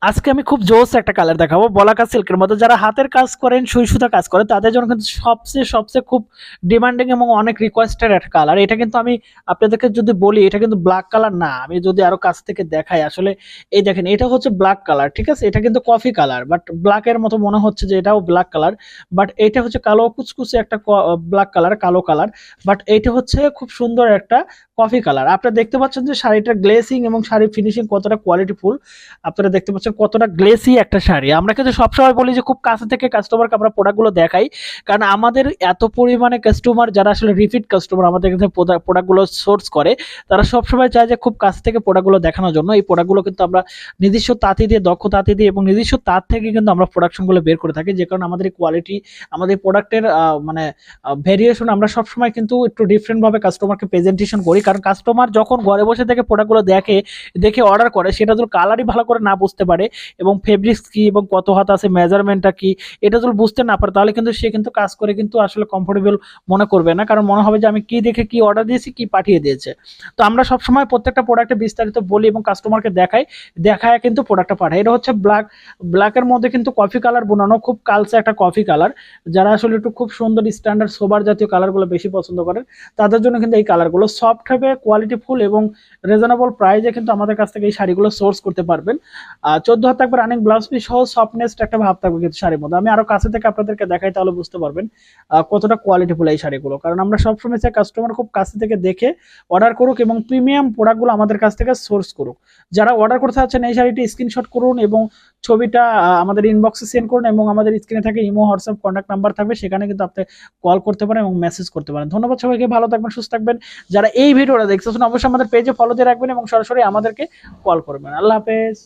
আজকে আমি খুব জোস একটা কালার দেখাবো, বলাকা সিল্কের মধ্যে। যারা হাতের কাজ করেন, সুই সুতা কাজ করে, তাদের জন্য কিন্তু সবচেয়ে সবচেয়ে খুব ডিমান্ডিং এবং অনেক রিকোয়েস্টেড একটা কালার। এটা কিন্তু আমি আপনাদেরকে যদি বলি, এটা কিন্তু ব্ল্যাক কালার না। আমি যদি আরো কাছ থেকে দেখাই, আসলে এই দেখেন, এটা হচ্ছে ব্ল্যাক কালার, ঠিক আছে? এটা কিন্তু কফি কালার, বাট ব্ল্যাকের মতো মনে হচ্ছে যে এটাও ব্ল্যাক কালার, বাট এটা হচ্ছে কালো কুচকুচে একটা ব্ল্যাক কালার, কালো কালার। বাট এটা হচ্ছে খুব সুন্দর একটা কফি কালার। আপনারা দেখতে পাচ্ছেন যে শাড়িটার গ্লেসিং এবং শাড়ির ফিনিশিং কতটা কোয়ালিটিফুল। আপনারা দেখতে পাচ্ছেন কতটা গ্লেসি একটা শাড়ি। আমরা কিন্তু সবসময় বলি যে খুব কাছে থেকে কাস্টমারকে আমরা প্রোডাক্টগুলো দেখাই, কারণ আমাদের এত পরিমাণে কাস্টমার যারা আসলে রিপিট কাস্টমার আমাদের কাছে প্রোডাক্টগুলো সোর্স করে, তারা সবসময় চায় যে খুব কাছ থেকে প্রোডাক্টগুলো দেখানোর জন্য। এই প্রোডাক্টগুলো কিন্তু আমরা নিজস্ব তাঁতি দিয়ে, দক্ষ তাঁতি দিয়ে এবং নিজস্ব তাঁত থেকে কিন্তু আমরা প্রোডাকশনগুলো বের করে থাকি, যে কারণে আমাদের কোয়ালিটি, আমাদের প্রোডাক্টের মানে ভেরিয়েশন আমরা সবসময় কিন্তু একটু ডিফারেন্ট ভাবে কাস্টমারকে প্রেজেন্টেশন করি। কারণ কাস্টমার যখন ঘরে বসে থেকে প্রোডাক্টগুলো দেখে অর্ডার করে, সেটা যদি কালারই ভালো করে না বুঝতে পারে এবং ফেব্রিক্স কি এবং কত হাত আছে, মেজারমেন্টটা কি, এটা যদি বুঝতে না পারে, তাহলে কিন্তু সে কিন্তু কাজ করে কিন্তু আসলে কমফোর্টেবল মনে করবে না। কারণ মনে হবে যে আমি কি দেখে কি অর্ডার দিয়েছি, কি পাঠিয়ে দিয়েছে। তো আমরা সবসময় প্রত্যেকটা প্রোডাক্টে বিস্তারিত বলি এবং কাস্টমারকে দেখায় কিন্তু প্রোডাক্টটা পাঠায়। এটা হচ্ছে ব্ল্যাকের মধ্যে কিন্তু কফি কালার বোনানো, খুব কালচে একটা কফি কালার। যারা আসলে একটু খুব সুন্দর স্ট্যান্ডার্ড সোবার জাতীয় কালারগুলো বেশি পছন্দ করেন, তাদের জন্য কিন্তু এই কালারগুলো সফট হবে, কোয়ালিটিফুল এবং রিজনেবল প্রাইসে কিন্তু আমাদের কাছ থেকে এই শাড়িগুলো সোর্স করতে পারবেন। 14 হাত থাকবে রানিং ব্লাউজ পিস সহ, সফটনেস একটা ভাব থাকবে কিন্তু শাড়ির মধ্যে। আমি আরো কাছে থেকে আপনাদেরকে দেখাই, তাহলে বুঝতে পারবেন কতটা কোয়ালিটিফুল এই শাড়িগুলো। কারণ আমরা সবসময় চাই কাস্টমার খুব কাছে থেকে দেখে অর্ডার করুক এবং প্রিমিয়াম প্রোডাক্টগুলো আমাদের কাছ থেকে সোর্স করুক। যারা অর্ডার করতে চাচ্ছেন, এই শাড়িটি স্ক্রিনশট করুন এবং ছবিটা আমাদের ইনবক্সে সেন্ড করুন, এবং আমাদের স্ক্রিনে থাকে ইমো, হোয়াটসঅ্যাপ কন্ট্যাক্ট নাম্বার থাকবে, সেখানে কিন্তু আপনি কল করতে পারেন এবং মেসেজ করতে পারেন। ধন্যবাদ সবাইকে, ভালো থাকবেন, সুস্থ থাকবেন। যারা এই ভিডিওটা দেখতেছেন, অবশ্যই আমাদের পেজে ফলো দিয়ে রাখবেন এবং সরাসরি আমাদেরকে কল করবেন। আল্লাহ হাফেজ।